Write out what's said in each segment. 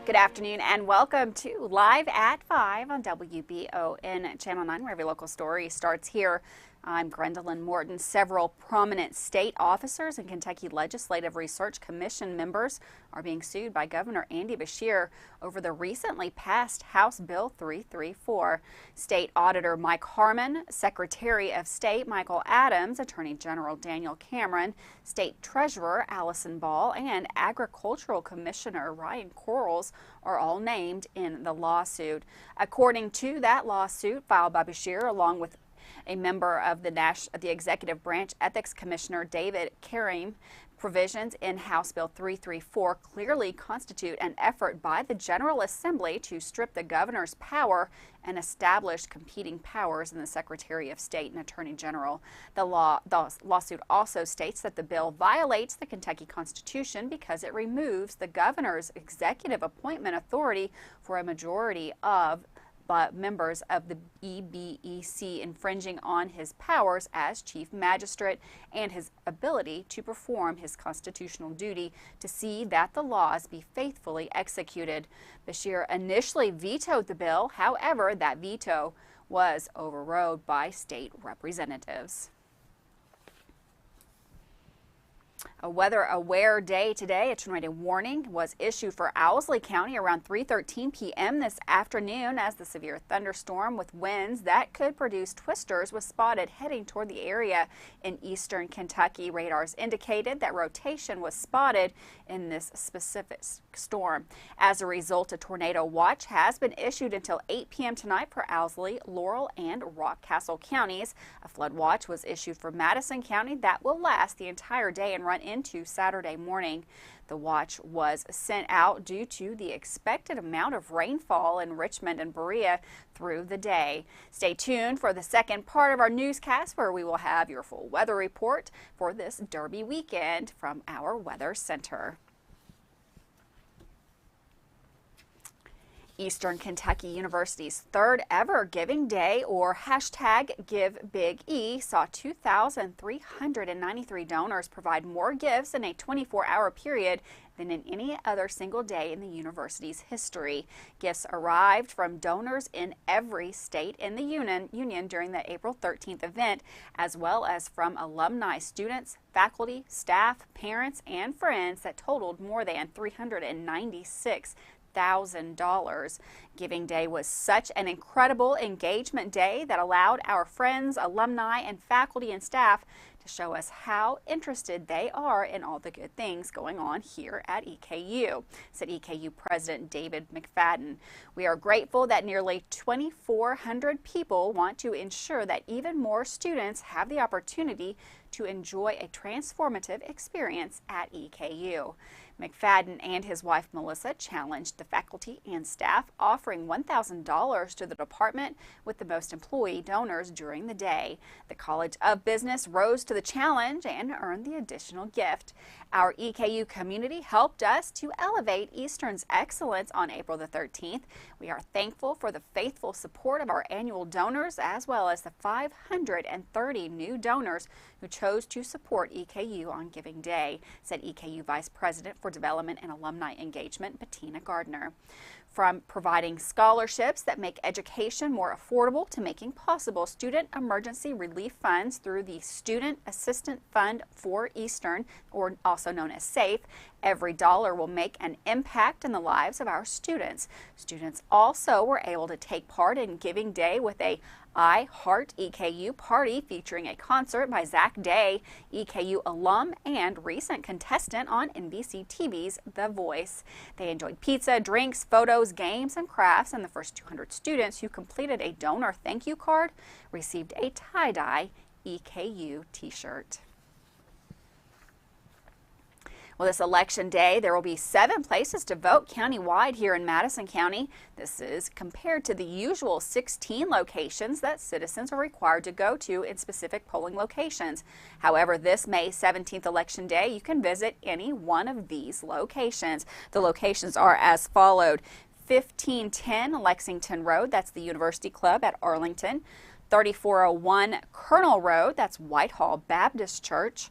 Good afternoon and welcome to Live at 5 on WBON Channel 9, where every local story starts here. I'm Gwendolyn Morton. Several prominent state officers and Kentucky Legislative Research Commission members are being sued by Governor Andy Beshear over the recently passed House Bill 334. State Auditor Mike Harmon, Secretary of State Michael Adams, Attorney General Daniel Cameron, State Treasurer Allison Ball, and Agricultural Commissioner Ryan Quarles are all named in the lawsuit. According to that lawsuit filed by Beshear, along with a member of the Executive Branch Ethics Commissioner David Karim, provisions in House Bill 334 clearly constitute an effort by the General Assembly to strip the governor's power and establish competing powers in the Secretary of State and Attorney General. The lawsuit also states that the bill violates the Kentucky Constitution because it removes the governor's executive appointment authority for a majority of members of the EBEC, infringing on his powers as chief magistrate and his ability to perform his constitutional duty to see that the laws be faithfully executed. Beshear initially vetoed the bill. However, that veto was overrode by state representatives. A weather-aware day today. A tornado warning was issued for Owsley County around 3:13 p.m. this afternoon as the severe thunderstorm with winds that could produce twisters was spotted heading toward the area in eastern Kentucky. Radars indicated that rotation was spotted in this specific storm. As a result, a tornado watch has been issued until 8 p.m. tonight for Owsley, Laurel, and Rockcastle counties. A flood watch was issued for Madison County that will last the entire day and run into Saturday morning. The watch was sent out due to the expected amount of rainfall in Richmond and Berea through the day. Stay tuned for the second part of our newscast, where we will have your full weather report for this Derby weekend from our Weather Center. Eastern Kentucky University's third ever Giving Day, or #GiveBigE, saw 2,393 donors provide more gifts in a 24-hour period than in any other single day in the university's history. Gifts arrived from donors in every state in the union during the April 13th event, as well as from alumni, students, faculty, staff, parents, and friends that totaled more than $396,000. Giving Day was such an incredible engagement day that allowed our friends, alumni, and faculty and staff to show us how interested they are in all the good things going on here at EKU, said EKU President David McFadden. We are grateful that nearly 2,400 people want to ensure that even more students have the opportunity to enjoy a transformative experience at EKU. McFadden and his wife Melissa challenged the faculty and staff, offering $1,000 to the department with the most employee donors during the day. The College of Business rose to the challenge and earned the additional gift. Our EKU community helped us to elevate Eastern's excellence on April the 13th. We are thankful for the faithful support of our annual donors, as well as the 530 new donors who chose to support EKU on Giving Day, said EKU Vice President for Development and Alumni Engagement, Bettina Gardner. From providing scholarships that make education more affordable to making possible student emergency relief funds through the Student Assistance Fund for Eastern, or also known as SAFE, every dollar will make an impact in the lives of our students. Students also were able to take part in Giving Day with a I Heart EKU party featuring a concert by Zach Day, EKU alum and recent contestant on NBC TV's The Voice. They enjoyed pizza, drinks, photos, games, and crafts, and the first 200 students who completed a donor thank you card received a tie-dye EKU t-shirt. Well, this election day, there will be 7 places to vote countywide here in Madison County. This is compared to the usual 16 locations that citizens are required to go to in specific polling locations. However, this May 17th election day, you can visit any one of these locations. The locations are as followed: 1510 Lexington Road, that's the University Club at Arlington; 3401 Colonel Road, that's Whitehall Baptist Church;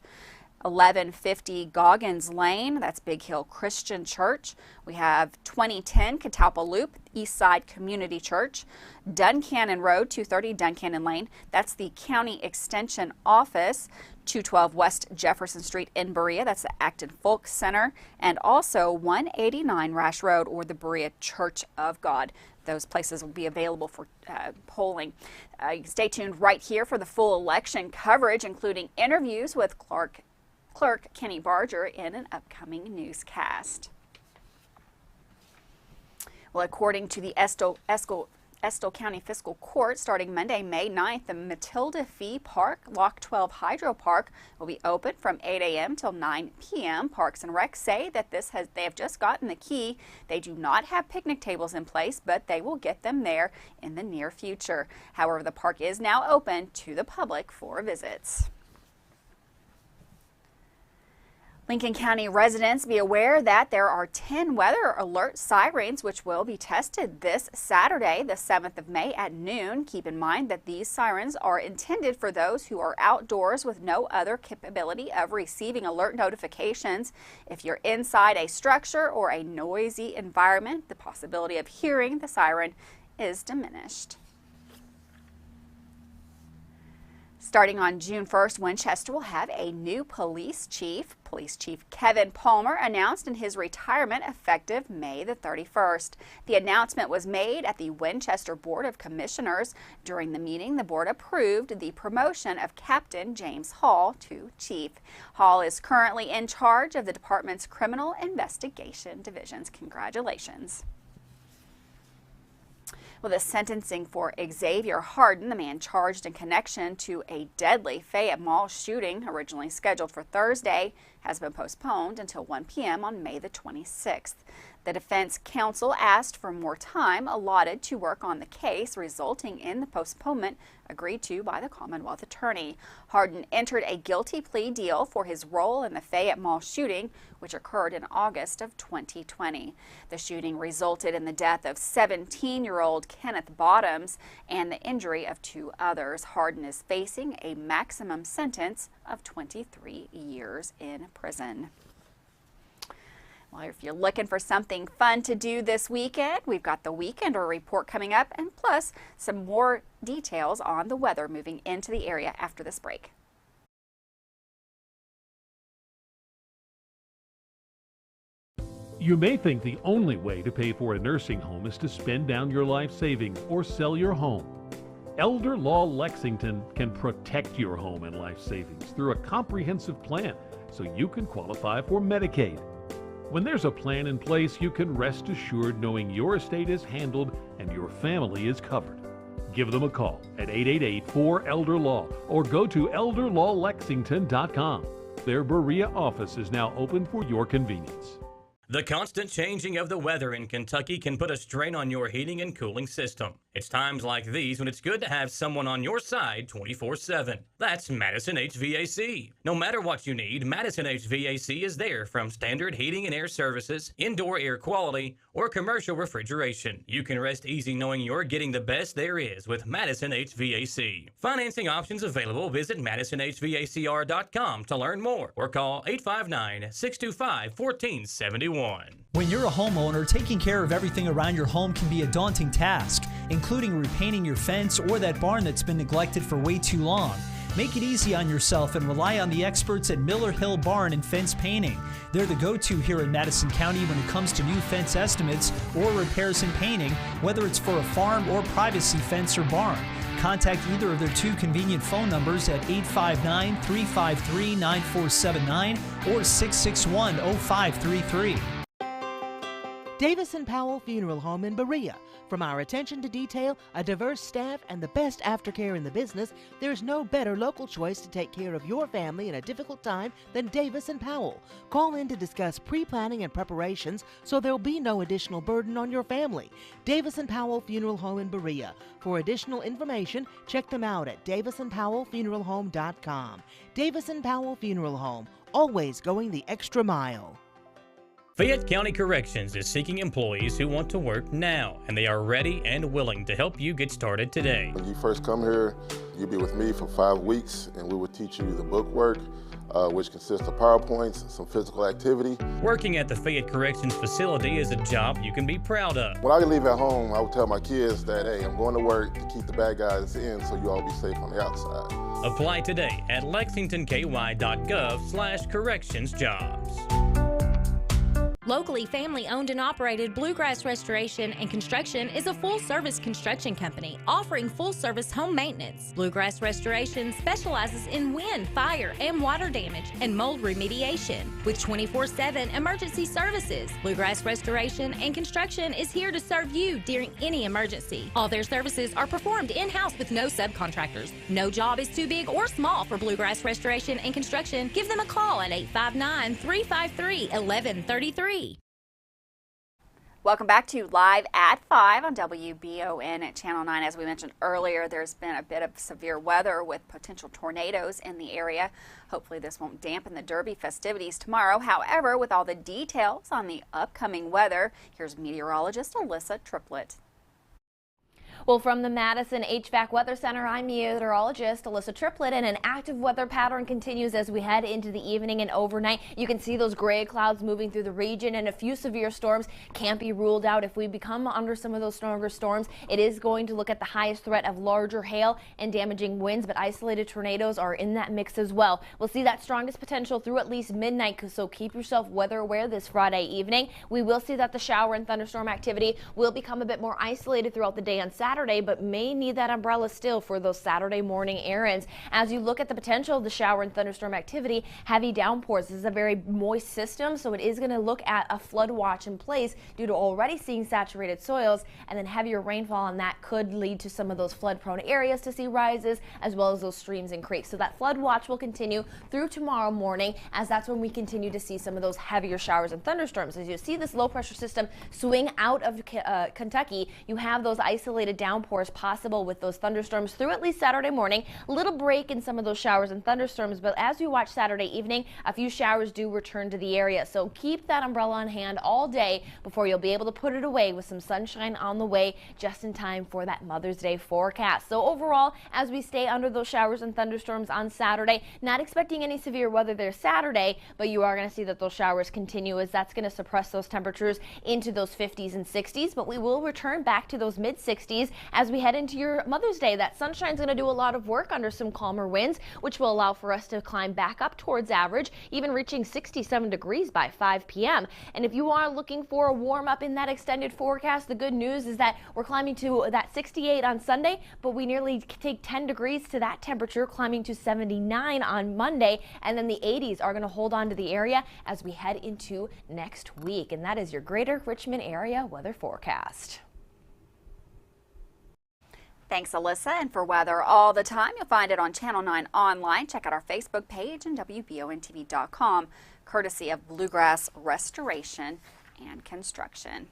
1150 Goggins Lane, that's Big Hill Christian Church. We have 2010 Catalpa Loop, Eastside Community Church. Duncannon Road, 230 Duncannon Lane, that's the County Extension Office. 212 West Jefferson Street in Berea, that's the Acton Folk Center. And also 189 Rash Road, or the Berea Church of God. Those places will be available for polling. Stay tuned right here for the full election coverage, including interviews with Clerk Kenny Barger in an upcoming newscast. Well, according to the Estill County Fiscal Court, starting Monday, May 9th, the Matilda Fee Park Lock 12 Hydro Park will be open from 8 a.m. till 9 p.m. Parks and Rec say that they have just gotten the key. They do not have picnic tables in place, but they will get them there in the near future. However, the park is now open to the public for visits. Lincoln County residents, be aware that there are 10 weather alert sirens which will be tested this Saturday, the 7th of May at noon. Keep in mind that these sirens are intended for those who are outdoors with no other capability of receiving alert notifications. If you're inside a structure or a noisy environment, the possibility of hearing the siren is diminished. Starting on June 1st, Winchester will have a new police chief. Police Chief Kevin Palmer announced in his retirement effective May the 31st. The announcement was made at the Winchester Board of Commissioners. During the meeting, the board approved the promotion of Captain James Hall to chief. Hall is currently in charge of the department's Criminal Investigation Divisions. Congratulations. Well, the sentencing for Xavier Harden, the man charged in connection to a deadly Fayette Mall shooting originally scheduled for Thursday, has been postponed until 1 p.m. on May the 26th. The defense counsel asked for more time allotted to work on the case, resulting in the postponement agreed to by the Commonwealth Attorney. Harden entered a guilty plea deal for his role in the Fayette Mall shooting, which occurred in August of 2020. The shooting resulted in the death of 17-year-old Kenneth Bottoms and the injury of 2 others. Harden is facing a maximum sentence of 23 years in prison. Well, if you're looking for something fun to do this weekend, we've got the Weekender report coming up, and plus some more details on the weather moving into the area after this break. You may think the only way to pay for a nursing home is to spend down your life savings or sell your home. Elder Law Lexington can protect your home and life savings through a comprehensive plan so you can qualify for Medicaid. When there's a plan in place, you can rest assured knowing your estate is handled and your family is covered. Give them a call at 888-4-ELDER-LAW or go to elderlawlexington.com. Their Berea office is now open for your convenience. The constant changing of the weather in Kentucky can put a strain on your heating and cooling system. It's times like these when it's good to have someone on your side 24/7. That's Madison HVAC. No matter what you need, Madison HVAC is there, from standard heating and air services, indoor air quality, or commercial refrigeration. You can rest easy knowing you're getting the best there is with Madison HVAC. Financing options available. Visit MadisonHVACR.com to learn more or call 859-625-1471. When you're a homeowner, taking care of everything around your home can be a daunting task, including repainting your fence or that barn that's been neglected for way too long. Make it easy on yourself and rely on the experts at Miller Hill Barn and Fence Painting. They're the go-to here in Madison County when it comes to new fence estimates or repairs and painting, whether it's for a farm or privacy fence or barn. Contact either of their 2 convenient phone numbers at 859-353-9479 or 661-0533. Davis & Powell Funeral Home in Berea. From our attention to detail, a diverse staff, and the best aftercare in the business, there's no better local choice to take care of your family in a difficult time than Davis & Powell. Call in to discuss pre-planning and preparations so there'll be no additional burden on your family. Davis & Powell Funeral Home in Berea. For additional information, check them out at davisandpowellfuneralhome.com. Davis & Powell Funeral Home, always going the extra mile. Fayette County Corrections is seeking employees who want to work now, and they are ready and willing to help you get started today. When you first come here, you'll be with me for 5 weeks, and we will teach you the book work, which consists of PowerPoints, some physical activity. Working at the Fayette Corrections Facility is a job you can be proud of. When I leave at home, I would tell my kids that, hey, I'm going to work to keep the bad guys in so you all be safe on the outside. Apply today at lexingtonky.gov/correctionsjobs. Locally family-owned and operated Bluegrass Restoration and Construction is a full-service construction company offering full-service home maintenance. Bluegrass Restoration specializes in wind, fire, and water damage and mold remediation. With 24/7 emergency services, Bluegrass Restoration and Construction is here to serve you during any emergency. All their services are performed in-house with no subcontractors. No job is too big or small for Bluegrass Restoration and Construction. Give them a call at 859-353-1133. Welcome back to Live at 5 on WBON at Channel 9. As we mentioned earlier, there's been a bit of severe weather with potential tornadoes in the area. Hopefully this won't dampen the Derby festivities tomorrow. However, with all the details on the upcoming weather, here's meteorologist Alyssa Triplett. Well, from the Madison HVAC Weather Center, I'm meteorologist Alyssa Triplett, and an active weather pattern continues as we head into the evening and overnight. You can see those gray clouds moving through the region, and a few severe storms can't be ruled out. If we become under some of those stronger storms, it is going to look at the highest threat of larger hail and damaging winds, but isolated tornadoes are in that mix as well. We'll see that strongest potential through at least midnight, so keep yourself weather aware this Friday evening. We will see that the shower and thunderstorm activity will become a bit more isolated throughout the day on Saturday, but may need that umbrella still for those Saturday morning errands. As you look at the potential of the shower and thunderstorm activity, heavy downpours. This is a very moist system, so it is going to look at a flood watch in place due to already seeing saturated soils, and then heavier rainfall, and that could lead to some of those flood prone areas to see rises as well as those streams and creeks. So that flood watch will continue through tomorrow morning, as that's when we continue to see some of those heavier showers and thunderstorms. As you see this low pressure system swing out of Kentucky, you have those isolated downpours possible with those thunderstorms through at least Saturday morning. A little break in some of those showers and thunderstorms, but as you watch Saturday evening, a few showers do return to the area. So keep that umbrella on hand all day before you'll be able to put it away, with some sunshine on the way just in time for that Mother's Day forecast. So overall, as we stay under those showers and thunderstorms on Saturday, not expecting any severe weather there Saturday, but you are going to see that those showers continue, as that's going to suppress those temperatures into those 50s and 60s, but we will return back to those mid 60s as we head into your Mother's Day. That sunshine's going to do a lot of work under some calmer winds, which will allow for us to climb back up towards average, even reaching 67 degrees by 5 p.m. And if you are looking for a warm up in that extended forecast, the good news is that we're climbing to that 68 on Sunday, but we nearly take 10 degrees to that temperature, climbing to 79 on Monday, and then the 80s are going to hold on to the area as we head into next week. And that is your Greater Richmond area weather forecast. Thanks, Alyssa. And for weather all the time, you'll find it on Channel 9 online. Check out our Facebook page and WBONTV.com, courtesy of Bluegrass Restoration and Construction.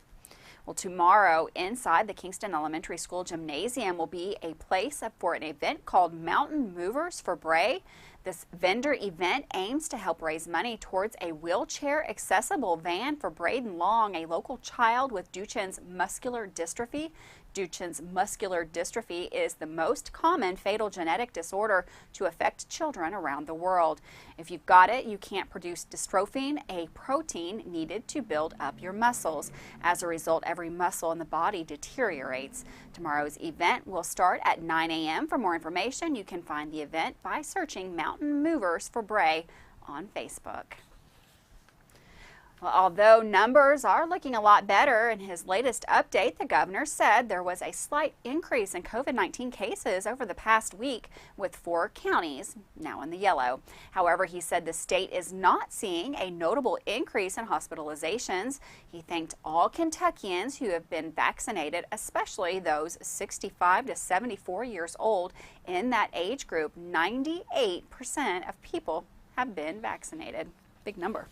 Well, tomorrow, inside the Kingston Elementary School gymnasium will be a place for an event called Mountain Movers for Bray. This vendor event aims to help raise money towards a wheelchair-accessible van for Braden Long, a local child with Duchenne's muscular dystrophy. Duchenne's muscular dystrophy is the most common fatal genetic disorder to affect children around the world. If you've got it, you can't produce dystrophin, a protein needed to build up your muscles. As a result, every muscle in the body deteriorates. Tomorrow's event will start at 9 a.m. For more information, you can find the event by searching Mountain Movers for Bray on Facebook. Well, although numbers are looking a lot better, in his latest update, the governor said there was a slight increase in COVID-19 cases over the past week, with 4 counties now in the yellow. However, he said the state is not seeing a notable increase in hospitalizations. He thanked all Kentuckians who have been vaccinated, especially those 65 to 74 years old. In that age group, 98% of people have been vaccinated. Big number.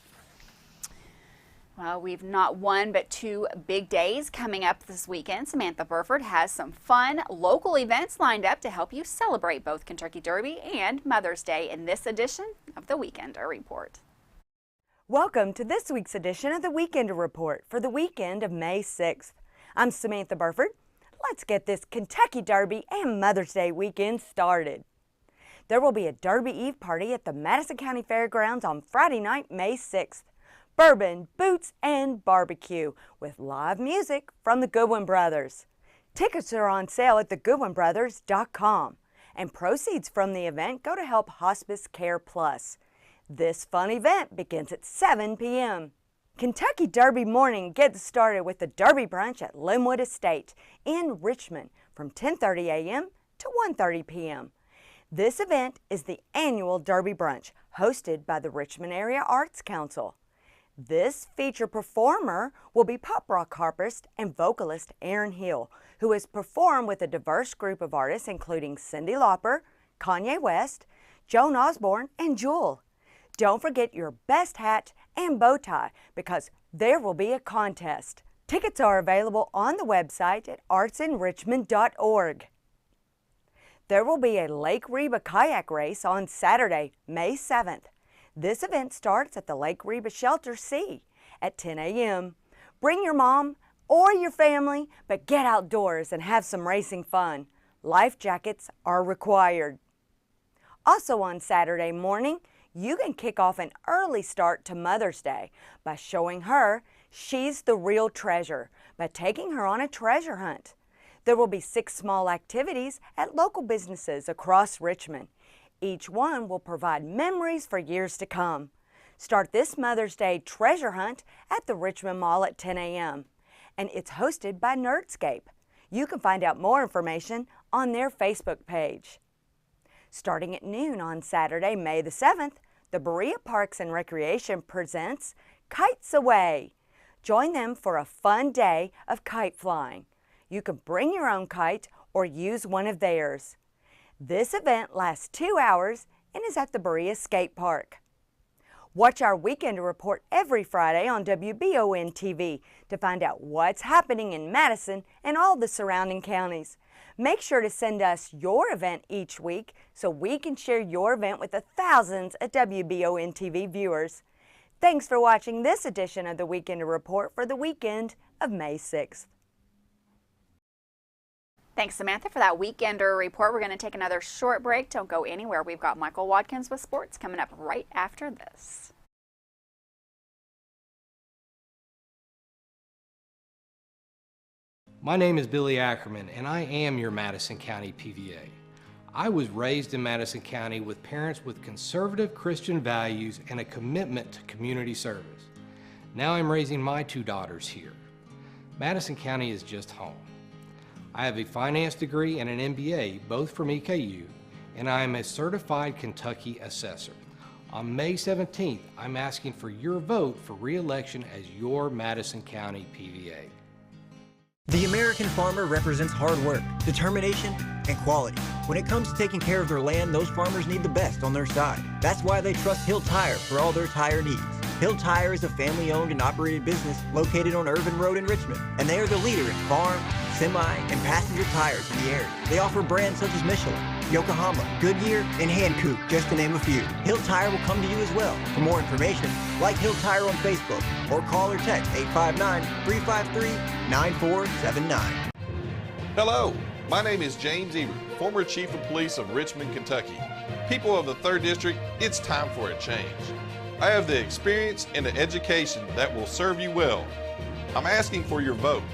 Well, we've not one but 2 big days coming up this weekend. Samantha Burford has some fun local events lined up to help you celebrate both Kentucky Derby and Mother's Day in this edition of the Weekender Report. Welcome to this week's edition of the Weekender Report for the weekend of May 6th. I'm Samantha Burford. Let's get this Kentucky Derby and Mother's Day weekend started. There will be a Derby Eve party at the Madison County Fairgrounds on Friday night, May 6th. Bourbon, boots, and barbecue with live music from the Goodwin Brothers. Tickets are on sale at thegoodwinbrothers.com, and proceeds from the event go to help Hospice Care Plus. This fun event begins at 7 p.m. Kentucky Derby morning gets started with the Derby Brunch at Linwood Estate in Richmond from 10:30 a.m. to 1:30 p.m. This event is the annual Derby Brunch hosted by the Richmond Area Arts Council. This feature performer will be pop rock harpist and vocalist Aaron Hill, who has performed with a diverse group of artists including Cyndi Lauper, Kanye West, Joan Osborne, and Jewel. Don't forget your best hat and bow tie because there will be a contest. Tickets are available on the website at artsinrichmond.org. There will be a Lake Riba kayak race on Saturday, May 7th. This event starts at the Lake Riba Shelter C at 10 a.m. Bring your mom or your family, but get outdoors and have some racing fun. Life jackets are required. Also on Saturday morning, you can kick off an early start to Mother's Day by showing her she's the real treasure by taking her on a treasure hunt. There will be 6 small activities at local businesses across Richmond. Each one will provide memories for years to come. Start this Mother's Day treasure hunt at the Richmond Mall at 10 a.m. and it's hosted by Nerdscape. You can find out more information on their Facebook page. Starting at noon on Saturday, May the 7th, the Berea Parks and Recreation presents Kites Away. Join them for a fun day of kite flying. You can bring your own kite or use one of theirs. This event lasts 2 hours and is at the Berea Skate Park. Watch our Weekend Report every Friday on WBON TV to find out what's happening in Madison and all the surrounding counties. Make sure to send us your event each week so we can share your event with the thousands of WBON TV viewers. Thanks for watching this edition of the Weekend Report for the weekend of May 6th. Thanks, Samantha, for that Weekender report. We're going to take another short break. Don't go anywhere. We've got Michael Watkins with sports coming up right after this. My name is Billy Ackerman, and I am your Madison County PVA. I was raised in Madison County with parents with conservative Christian values and a commitment to community service. Now I'm raising my 2 daughters here. Madison County is just home. I have a finance degree and an MBA, both from EKU, and I am a certified Kentucky assessor. On May 17th, I'm asking for your vote for re-election as your Madison County PVA. The American farmer represents hard work, determination, and quality. When it comes to taking care of their land, those farmers need the best on their side. That's why they trust Hill Tire for all their tire needs. Hill Tire is a family-owned and operated business located on Irvin Road in Richmond, and they are the leader in farm, semi, and passenger tires in the area. They offer brands such as Michelin, Yokohama, Goodyear, and Hankook, just to name a few. Hill Tire will come to you as well. For more information, like Hill Tire on Facebook or call or text 859-353-9479. Hello, my name is James Ebert, former Chief of Police of Richmond, Kentucky. People of the 3rd District, it's time for a change. I have the experience and the education that will serve you well. I'm asking for your vote.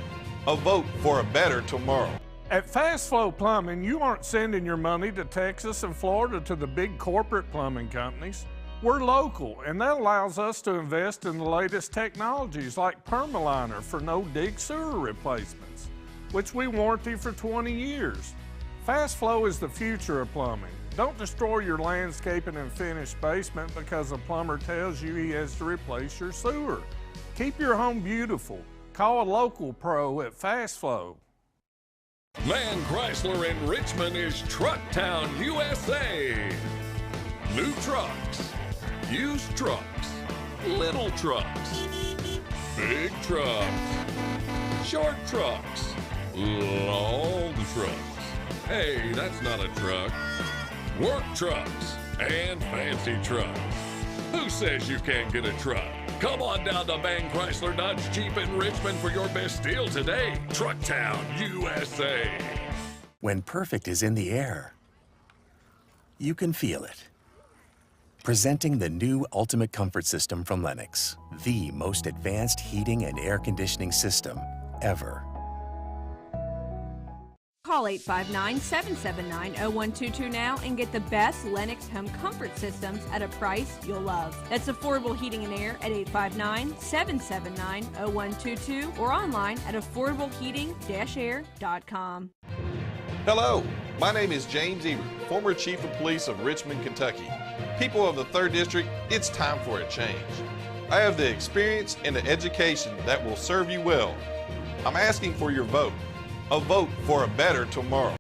A vote for a better tomorrow. At Fast Flow Plumbing, you aren't sending your money to Texas and Florida to the big corporate plumbing companies. We're local, and that allows us to invest in the latest technologies like Permaliner for no-dig sewer replacements, which we warranty for 20 years. Fast Flow is the future of plumbing. Don't destroy your landscaping and finished basement because a plumber tells you he has to replace your sewer. Keep your home beautiful. Call a local pro at Fast Flow. Man Chrysler in Richmond is Truck Town, USA. New trucks, used trucks, little trucks, big trucks, short trucks, long trucks. Hey, that's not a truck. Work trucks and fancy trucks. Who says you can't get a truck? Come on down to Man Chrysler Dodge Jeep in Richmond for your best deal today. Truck Town, USA. When perfect is in the air, you can feel it. Presenting the new Ultimate Comfort System from Lennox, the most advanced heating and air conditioning system ever. Call 859-779-0122 now and get the best Lennox home comfort systems at a price you'll love. That's affordable heating and air at 859-779-0122 or online at affordableheating-air.com. Hello, my name is James Ebert, former Chief of Police of Richmond, Kentucky. People of the 3rd District, it's time for a change. I have the experience and the education that will serve you well. I'm asking for your vote. A vote for a better tomorrow.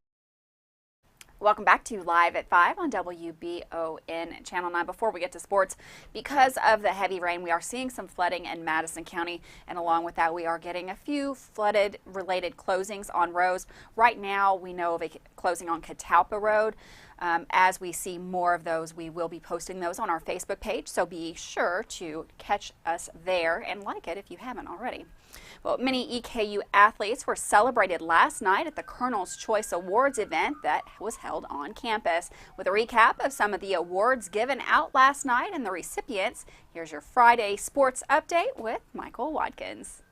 Welcome back to Live at 5 on WBON Channel 9. Before we get to sports, because of the heavy rain, we are seeing some flooding in Madison County, and along with that, we are getting a few flooded-related closings on roads. Right now, we know of a closing on Catalpa Road. As we see more of those, we will be posting those on our Facebook page, so be sure to catch us there and like it if you haven't already. Well, many EKU athletes were celebrated last night at the Colonel's Choice Awards event that was held on campus. With a recap of some of the awards given out last night and the recipients, here's your Friday sports update with Michael Watkins.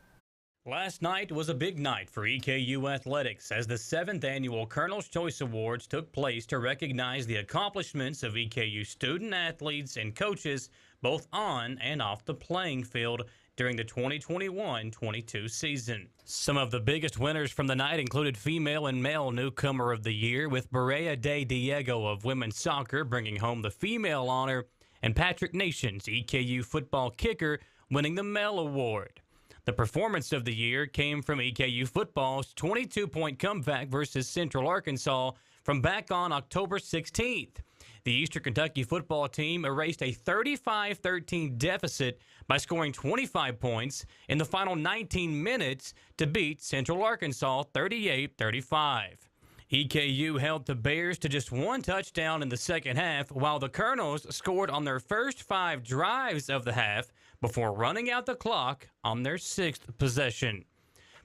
Last night was a big night for EKU athletics as the 7th annual Colonel's Choice Awards took place to recognize the accomplishments of EKU student athletes and coaches both on and off the playing field during the 2021-22 season. Some of the biggest winners from the night included female and male newcomer of the year, with Berea de Diego of women's soccer bringing home the female honor and Patrick Nations, EKU football kicker, winning the male award. The performance of the year came from EKU football's 22-point comeback versus Central Arkansas from back on October 16th. The Eastern Kentucky football team erased a 35-13 deficit by scoring 25 points in the final 19 minutes to beat Central Arkansas 38-35. EKU held the Bears to just one touchdown in the second half, while the Colonels scored on their first 5 drives of the half before running out the clock on their 6th possession.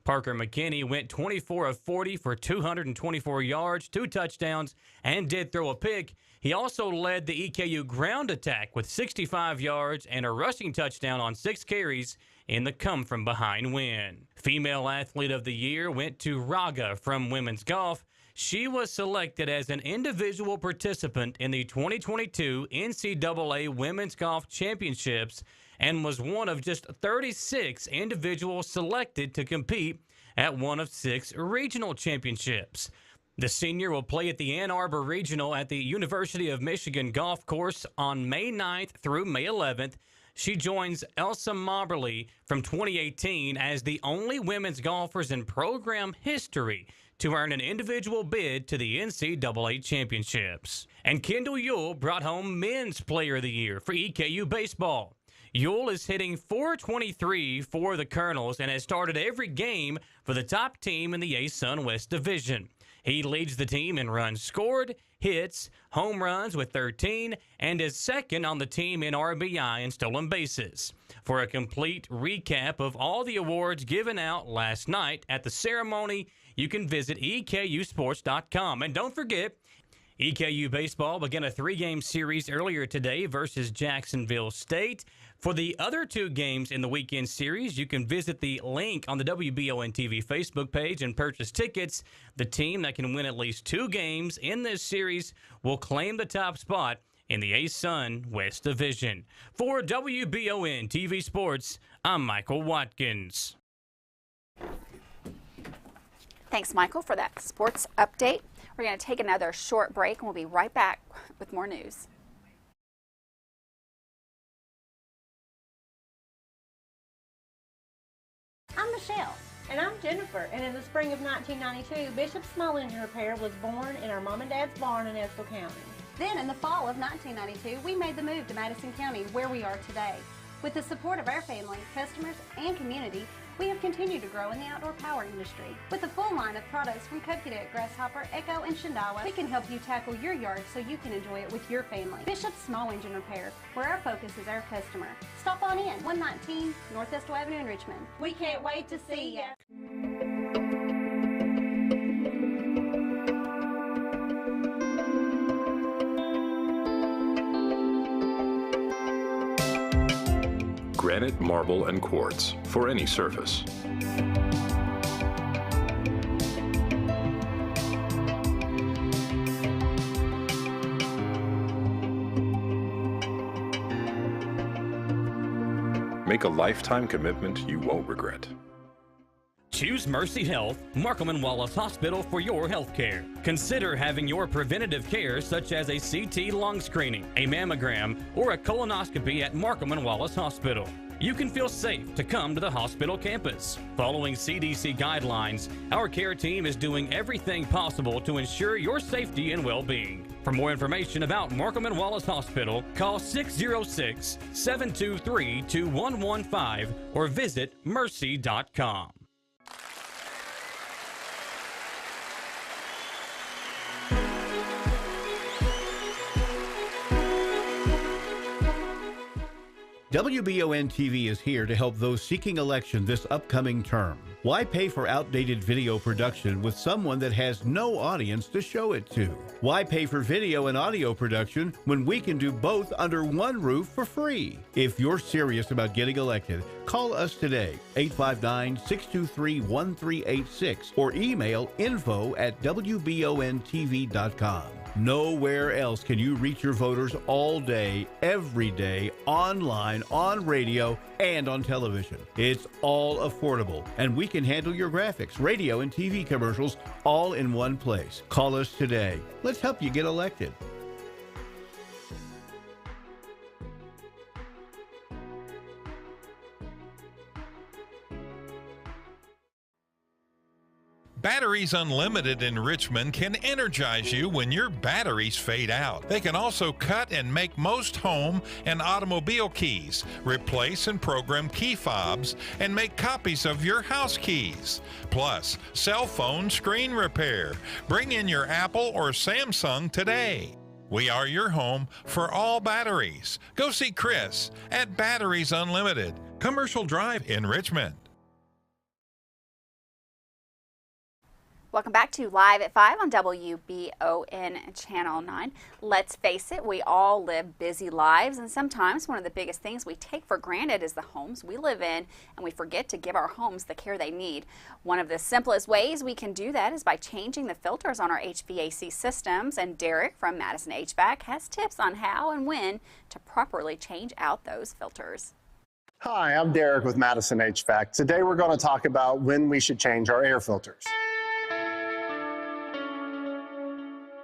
Parker McKinney went 24 of 40 for 224 yards, 2 touchdowns, and did throw a pick. He also led the EKU ground attack with 65 yards and a rushing touchdown on 6 carries in the come-from-behind win. Female Athlete of the Year went to Raga from women's golf. She was selected as an individual participant in the 2022 NCAA Women's Golf Championships and was one of just 36 individuals selected to compete at one of 6 regional championships. The senior will play at the Ann Arbor Regional at the University of Michigan Golf Course on May 9th through May 11th. She joins Elsa Moberly from 2018 as the only women's golfers in program history to earn an individual bid to the NCAA Championships. And Kendall Yule brought home Men's Player of the Year for EKU Baseball. Yule is hitting .423 for the Colonels and has started every game for the top team in the A-Sun West Division. He leads the team in runs scored, hits, home runs with 13, and is second on the team in RBI and stolen bases. For a complete recap of all the awards given out last night at the ceremony, you can visit EKUsports.com. And don't forget, EKU Baseball began a 3-game series earlier today versus Jacksonville State. For the other 2 games in the weekend series, you can visit the link on the WBON TV Facebook page and purchase tickets. The team that can win at least 2 games in this series will claim the top spot in the A-Sun West Division. For WBON TV Sports, I'm Michael Watkins. Thanks, Michael, for that sports update. We're going to take another short break, and we'll be right back with more news. I'm Michelle. And I'm Jennifer. And in the spring of 1992, Bishop Small Engine Repair was born in our mom and dad's barn in Estill County. Then in the fall of 1992, we made the move to Madison County, where we are today. With the support of our family, customers, and community, we have continued to grow in the outdoor power industry. With a full line of products from Cub Cadet, Grasshopper, Echo, and Shindawa, we can help you tackle your yard so you can enjoy it with your family. Bishop Small Engine Repair, where our focus is our customer. Stop on in, 119 North Estill Avenue in Richmond. We can't wait to see ya. granite, marble, and quartz for any surface. Make a lifetime commitment you won't regret. Choose Mercy Health, Markham and Wallace Hospital for your health care. Consider having your preventative care such as a CT lung screening, a mammogram, or a colonoscopy at Markham and Wallace Hospital. You can feel safe to come to the hospital campus. Following CDC guidelines, our care team is doing everything possible to ensure your safety and well-being. For more information about Markham and Wallace Hospital, call 606-723-2115 or visit mercy.com. WBON-TV is here to help those seeking election this upcoming term. Why pay for outdated video production with someone that has no audience to show it to? Why pay for video and audio production when we can do both under one roof for free? If you're serious about getting elected, call us today, 859-623-1386, or email info@wbontv.com. Nowhere else can you reach your voters all day, every day, online, on radio, and on television. It's all affordable, and we can handle your graphics, radio, and TV commercials all in one place. Call us today. Let's help you get elected. Batteries Unlimited in Richmond can energize you when your batteries fade out. They can also cut and make most home and automobile keys, replace and program key fobs, and make copies of your house keys. Plus, cell phone screen repair. Bring in your Apple or Samsung today. We are your home for all batteries. Go see Chris at Batteries Unlimited, Commercial Drive in Richmond. Welcome back to Live at 5 on WBON Channel 9. Let's face it, we all live busy lives, and sometimes one of the biggest things we take for granted is the homes we live in, and we forget to give our homes the care they need. One of the simplest ways we can do that is by changing the filters on our HVAC systems, and Derek from Madison HVAC has tips on how and when to properly change out those filters. Hi, I'm Derek with Madison HVAC. Today we're going to talk about when we should change our air filters.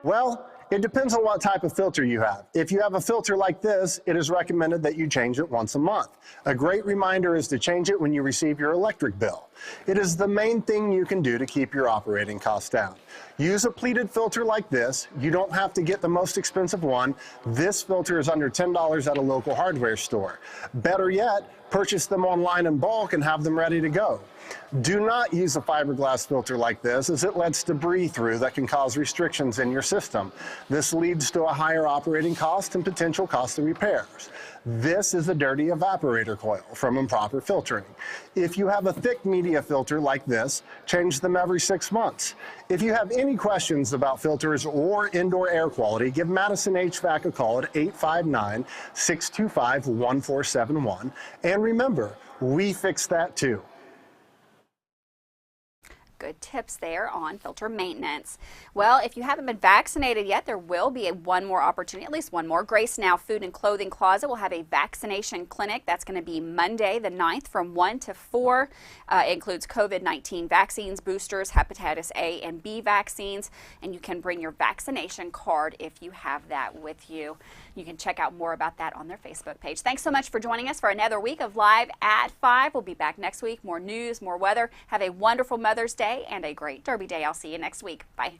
Well, it depends on what type of filter you have. If you have a filter like this, it is recommended that you change it once a month. A great reminder is to change it when you receive your electric bill. It is the main thing you can do to keep your operating costs down. Use a pleated filter like this. You don't have to get the most expensive one. This filter is under $10 at a local hardware store. Better yet, purchase them online in bulk and have them ready to go. Do not use a fiberglass filter like this, as it lets debris through that can cause restrictions in your system. This leads to a higher operating cost and potential cost of repairs. This is a dirty evaporator coil from improper filtering. If you have a thick media filter like this, change them every 6 months. If you have any questions about filters or indoor air quality, give Madison HVAC a call at 859-625-1471. And remember, we fix that too. Good tips there on filter maintenance. Well, if you haven't been vaccinated yet, there will be one more opportunity, at least one more. Grace Now Food and Clothing Closet will have a vaccination clinic. That's going to be Monday the 9th from 1 to 4. It includes COVID-19 vaccines, boosters, hepatitis A and B vaccines, and you can bring your vaccination card if you have that with you. You can check out more about that on their Facebook page. Thanks so much for joining us for another week of Live at 5. We'll be back next week. More news, more weather. Have a wonderful Mother's Day and a great Derby Day. I'll see you next week. Bye.